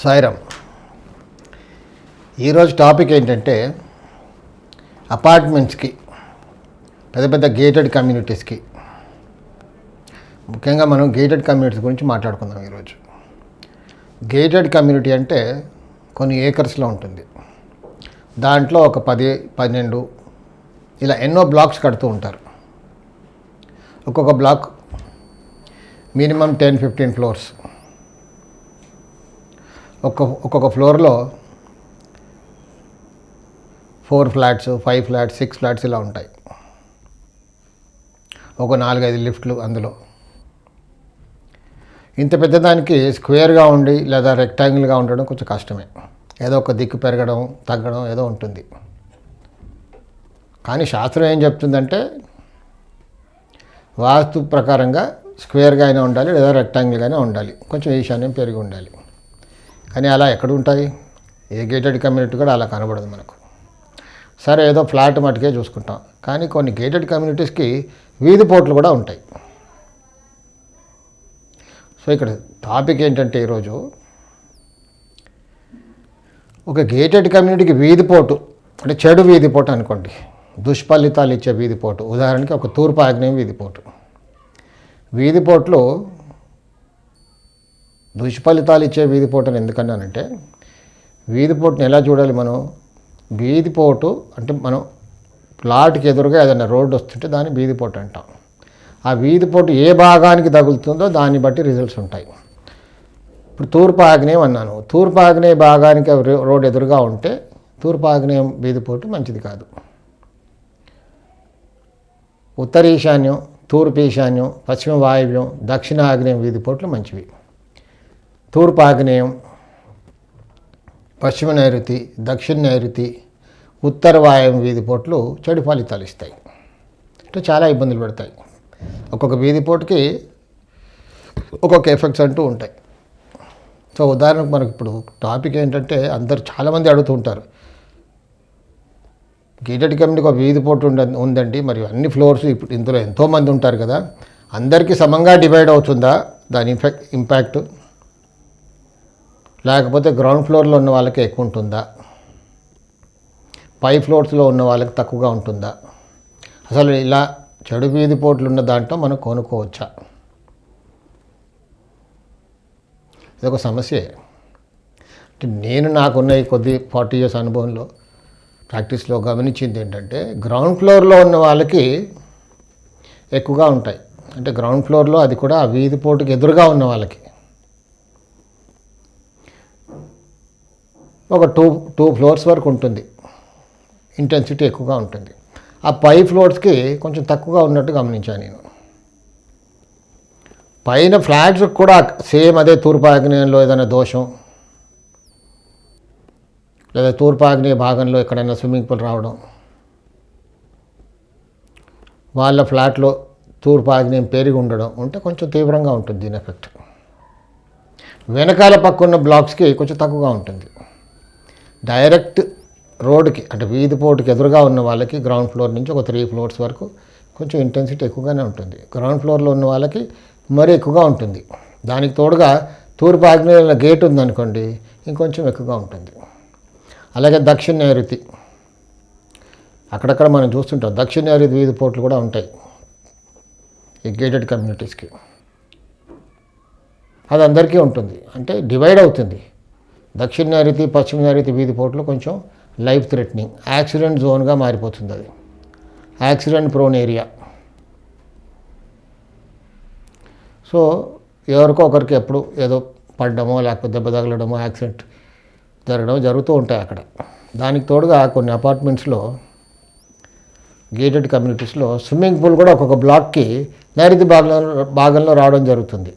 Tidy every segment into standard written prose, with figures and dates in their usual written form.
సాయిరామ్. ఈరోజు టాపిక్ ఏంటంటే అపార్ట్మెంట్స్కి, పెద్ద పెద్ద గేటెడ్ కమ్యూనిటీస్కి, ముఖ్యంగా మనం గేటెడ్ కమ్యూనిటీస్ గురించి మాట్లాడుకుందాం. ఈరోజు గేటెడ్ కమ్యూనిటీ అంటే కొన్ని ఏకర్స్లో ఉంటుంది. దాంట్లో ఒక 10-12 ఇలా ఎన్నో బ్లాక్స్ కడుతూ ఉంటారు. ఒక్కొక్క బ్లాక్ మినిమం 10-15 ఫ్లోర్స్. ఒక్కొక్క ఫ్లోర్లో 4 ఫ్లాట్స్, 5 ఫ్లాట్స్, 6 ఫ్లాట్స్ ఇలా ఉంటాయి. ఒక 4-5 లిఫ్ట్లు. అందులో ఇంత పెద్దదానికి స్క్వేర్గా ఉండి లేదా రెక్టాంగిల్గా ఉండడం కొంచెం కష్టమే. ఏదో ఒక దిక్కు పెరగడం తగ్గడం ఏదో ఉంటుంది. కానీ శాస్త్రం ఏం చెప్తుందంటే వాస్తు ప్రకారంగా స్క్వేర్గా అయినా ఉండాలి లేదా రెక్టాంగిల్గా అయినా ఉండాలి, కొంచెం ఈశాన్యం పెరిగి ఉండాలి. కానీ అలా ఎక్కడ ఉంటాయి? ఏ గేటెడ్ కమ్యూనిటీ కూడా అలా కనబడదు మనకు. సరే, ఏదో ఫ్లాట్ మటుకే చూసుకుంటాం. కానీ కొన్ని గేటెడ్ కమ్యూనిటీస్కి వీధి పోర్ట్లు కూడా ఉంటాయి. సో ఇక్కడ టాపిక్ ఏంటంటే ఈరోజు ఒక గేటెడ్ కమ్యూనిటీకి వీధి పోటు అంటే చెడు వీధి పోటు అనుకోండి, దుష్ఫలితాలు ఇచ్చే వీధి పోటు. ఉదాహరణకి ఒక తూర్పు ఆగ్నేయం వీధి పోటు. వీధి పోట్లు దుష్ఫలితాలు ఇచ్చే వీధి పోటుని ఎందుకన్నానంటే, వీధి పోటుని ఎలా చూడాలి మనం? వీధి పోటు అంటే మనం ప్లాట్కి ఎదురుగా ఏదైనా రోడ్డు వస్తుంటే దాన్ని వీధి పోటు అంటాం. ఆ వీధి పోటు ఏ భాగానికి తగులుతుందో దాన్ని బట్టి రిజల్ట్స్ ఉంటాయి. ఇప్పుడు తూర్పు ఆగ్నేయం అన్నాను. తూర్పు ఆగ్నేయ భాగానికి రోడ్డు ఎదురుగా ఉంటే తూర్పు ఆగ్నేయం వీధి పోటు మంచిది కాదు. ఉత్తర ఈశాన్యం, తూర్పు ఈశాన్యం, పశ్చిమ వాయువ్యం, దక్షిణ ఆగ్నేయం వీధి పోట్లు మంచివి. తూర్పు ఆగ్నేయం, పశ్చిమ నైరుతి, దక్షిణ నైరుతి, ఉత్తర వాయువ్యం వీధి పోట్లు చెడు ఫలితాలు ఇస్తాయి. అంటే చాలా ఇబ్బందులు పెడతాయి. ఒక్కొక్క వీధి పోటుకి ఒక్కొక్క ఎఫెక్ట్స్ అంటూ ఉంటాయి. సో ఉదాహరణకు మనకు ఇప్పుడు టాపిక్ ఏంటంటే, చాలామంది అడుగుతూ ఉంటారు, గేటెడ్ కమ్యూనిటీకి ఒక వీధి పోటు ఉందండి, మరియు అన్ని ఫ్లోర్స్ ఇప్పుడు ఇందులో ఎంతోమంది ఉంటారు కదా, అందరికీ సమంగా డివైడ్ అవుతుందా దాని ఇంపాక్ట్? లేకపోతే గ్రౌండ్ ఫ్లోర్లో ఉన్న వాళ్ళకి ఎక్కువ ఉంటుందా, పై ఫ్లోర్స్లో ఉన్న వాళ్ళకి తక్కువగా ఉంటుందా? అసలు ఇలా చెడు వీధి పోట్లు ఉన్న దాంట్లో మనం కొనుక్కోవచ్చా? ఇదొక సమస్యే. అంటే నేను నాకున్న ఈ కొద్ది 40 years అనుభవంలో ప్రాక్టీస్లో గమనించింది ఏంటంటే, గ్రౌండ్ ఫ్లోర్లో ఉన్న వాళ్ళకి ఎక్కువగా ఉంటాయి. అంటే గ్రౌండ్ ఫ్లోర్లో, అది కూడా ఆ వీధి పోటుకి ఎదురుగా ఉన్న వాళ్ళకి ఒక 2 ఫ్లోర్స్ వరకు ఉంటుంది, ఇంటెన్సిటీ ఎక్కువగా ఉంటుంది. ఆ పై ఫ్లోర్స్కి కొంచెం తక్కువగా ఉన్నట్టు గమనించాను నేను. పైన ఫ్లాట్స్ కూడా సేమ్ అదే తూర్పు ఆగ్నేయంలో ఏదైనా దోషం, లేదా తూర్పు ఆగ్నేయ భాగంలో ఎక్కడైనా స్విమ్మింగ్ పూల్ రావడం, వాళ్ళ ఫ్లాట్లో తూర్పు ఆగ్నేయం పెరిగి ఉండడం ఉంటే కొంచెం తీవ్రంగా ఉంటుంది దీని ఎఫెక్ట్. వెనకాల పక్కన్న బ్లాక్స్కి కొంచెం తక్కువగా ఉంటుంది. డైరెక్ట్ రోడ్డుకి అంటే వీధి పోటుకి ఎదురుగా ఉన్న వాళ్ళకి గ్రౌండ్ ఫ్లోర్ నుంచి ఒక 3 ఫ్లోర్స్ వరకు కొంచెం ఇంటెన్సిటీ ఎక్కువగానే ఉంటుంది. గ్రౌండ్ ఫ్లోర్లో ఉన్న వాళ్ళకి మరీ ఎక్కువగా ఉంటుంది. దానికి తోడుగా తూర్పు ఆగ్నేయంలో గేట్ ఉందనుకోండి, ఇంకొంచెం ఎక్కువగా ఉంటుంది. అలాగే దక్షిణ నైరుతి, అక్కడక్కడ మనం చూస్తుంటాం దక్షిణ నైరుతి వీధి పోట్లు కూడా ఉంటాయి ఈ గేటెడ్ కమ్యూనిటీస్కి. అది అందరికీ ఉంటుంది, అంటే డివైడ్ అవుతుంది. దక్షిణ నైరుతి, పశ్చిమ నైరుతి వీధి పోట్లు కొంచెం లైఫ్ థ్రెటనింగ్, యాక్సిడెంట్ జోన్గా మారిపోతుంది. అది యాక్సిడెంట్ ప్రోన్ ఏరియా. సో ఎవరికో ఒకరికి ఎప్పుడు ఏదో పడ్డమో లేకపోతే దెబ్బ తగలడమో యాక్సిడెంట్ జరుగుతూ ఉంటాయి అక్కడ. దానికి తోడుగా కొన్ని అపార్ట్మెంట్స్లో, గేటెడ్ కమ్యూనిటీస్లో స్విమ్మింగ్ పూల్ కూడా ఒక్కొక్క బ్లాక్కి నైరుతి భాగంలో రావడం జరుగుతుంది.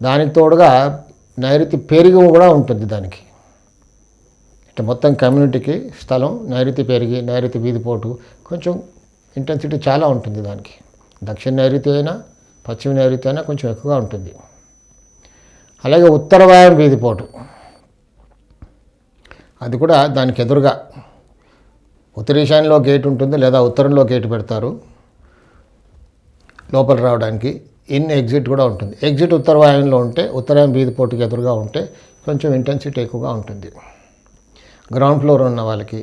దానికి తోడుగా నైరుతి పెరిగి కూడా ఉంటుంది దానికి. అంటే మొత్తం కమ్యూనిటీకి స్థలం నైరుతి పెరిగి, నైరుతి వీధిపోటు కొంచెం ఇంటెన్సిటీ చాలా ఉంటుంది దానికి. దక్షిణ నైరుతి అయినా పశ్చిమ నైరుతి అయినా కొంచెం ఎక్కువగా ఉంటుంది. అలాగే ఉత్తర వాయువ్యం వీధిపోటు, అది కూడా దానికి ఎదురుగా ఉత్తర ఈశాన్యంలో గేట్ ఉంటుంది, లేదా ఉత్తరంలో గేటు పెడతారు లోపల రావడానికి. ఎగ్జిట్ కూడా ఉంటుంది. ఎగ్జిట్ ఉత్తర వాయువ్యంలో ఉంటే, ఉత్తరాయణ వీధి పోటుకి ఎదురుగా ఉంటే కొంచెం ఇంటెన్సిటీ ఎక్కువగా ఉంటుంది. గ్రౌండ్ ఫ్లోర్ ఉన్న వాళ్ళకి,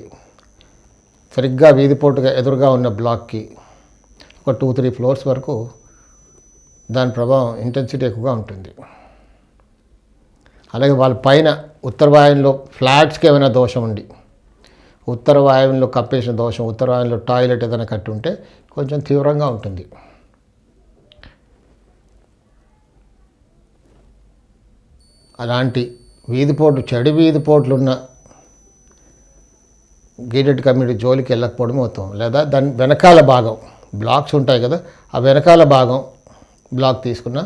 సరిగ్గా వీధిపోటుగా ఎదురుగా ఉన్న బ్లాక్కి ఒక 2-3 ఫ్లోర్స్ వరకు దాని ప్రభావం ఇంటెన్సిటీ ఎక్కువగా ఉంటుంది. అలాగే వాళ్ళ పైన ఉత్తర వాయువులో ఫ్లాట్స్కి ఏమైనా దోషం ఉండి, ఉత్తర వాయువులో కప్పేసిన దోషం, ఉత్తర వాయువులో టాయిలెట్ ఏదైనా కట్టి ఉంటే కొంచెం తీవ్రంగా ఉంటుంది. అలాంటి వీధిపోట్లు, చెడు వీధిపోట్లు ఉన్న గేటెడ్ కమ్యూనిటీ జోలికి వెళ్ళకపోవడం అవుతాం. లేదా దాని వెనకాల భాగం బ్లాక్స్ ఉంటాయి కదా, ఆ వెనకాల భాగం బ్లాక్ తీసుకున్న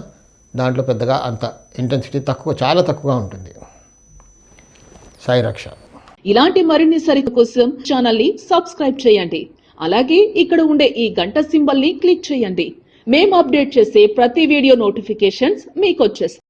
దాంట్లో పెద్దగా అంత ఇంటెన్సిటీ తక్కువ, చాలా తక్కువగా ఉంటుంది. సాయి రక్ష. ఇలాంటి మరిన్ని సరిత కోసం ఛానల్ ని సబ్స్క్రైబ్ చేయండి. అలాగే ఇక్కడ ఉండే ఈ గంట సింబల్ ని క్లిక్ చేయండి. మేము అప్డేట్ చేసే ప్రతి వీడియో నోటిఫికేషన్స్ మీకు వచ్చేస్తాయి.